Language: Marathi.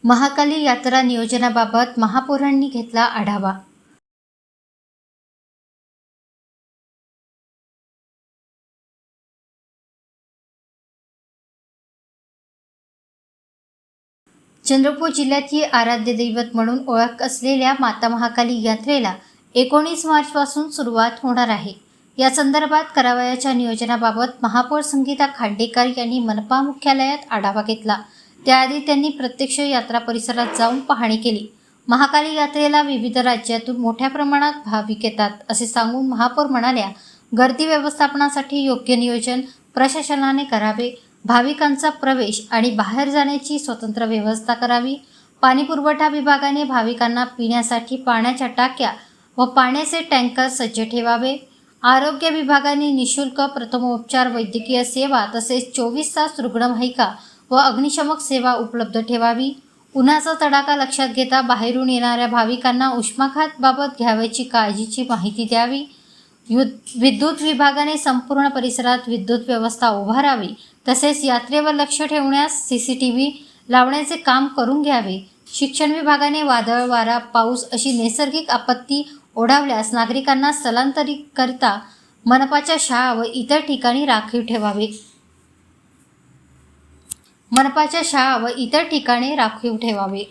महाकाली यात्रा नियोजनाबाबत महापौरांनी घेतला आढावा। चंद्रपूर जिल्ह्याची आराध्य दैवत म्हणून ओळख असलेल्या माता महाकाली यात्रेला 19 मार्चपासून सुरुवात होणार आहे। या संदर्भात करावयाच्या नियोजनाबाबत महापौर संगीता खांडेकर यांनी मनपा मुख्यालयात आढावा घेतला। त्याआधी त्यांनी प्रत्यक्ष यात्रा परिसरात जाऊन पाहणी केली। महाकाली यात्रेला विविध राज्यातून मोठ्या प्रमाणात भाविक येतात असे सांगून महापौर म्हणाल्या, गर्दी व्यवस्थापनासाठी योग्य नियोजन प्रशासनाने करावे, भाविकांचा प्रवेश आणि बाहेर जाण्याची स्वतंत्र व्यवस्था करावी, पाणीपुरवठा विभागाने भाविकांना पिण्यासाठी पाण्याच्या टाक्या व पाण्याचे टँकर सज्ज ठेवावे, आरोग्य विभागाने निशुल्क प्रथमोपचार वैद्यकीय सेवा तसेच 24 तास रुग्णवाहिका व अग्निशमक सेवा उपलब्ध ठेवावी, उन्हाचा तडाखा लक्षात घेता बाहेरून येणाऱ्या भाविकांना उष्माघाताबाबत घ्यावयाची काळजीची माहिती द्यावी, विद्युत विभागाने संपूर्ण परिसरात विद्युत व्यवस्था उभारावी, तसेच यात्रेवर लक्ष ठेवण्यास CCTV लावण्याचे काम करून घ्यावे, शिक्षण विभागाने वादळ, वारा, पाऊस अशी नैसर्गिक आपत्ती ओढावल्यास नागरिकांना स्थलांतरितकरिता मनपाच्या शाळा व इतर ठिकाणी राखीव ठेवावे।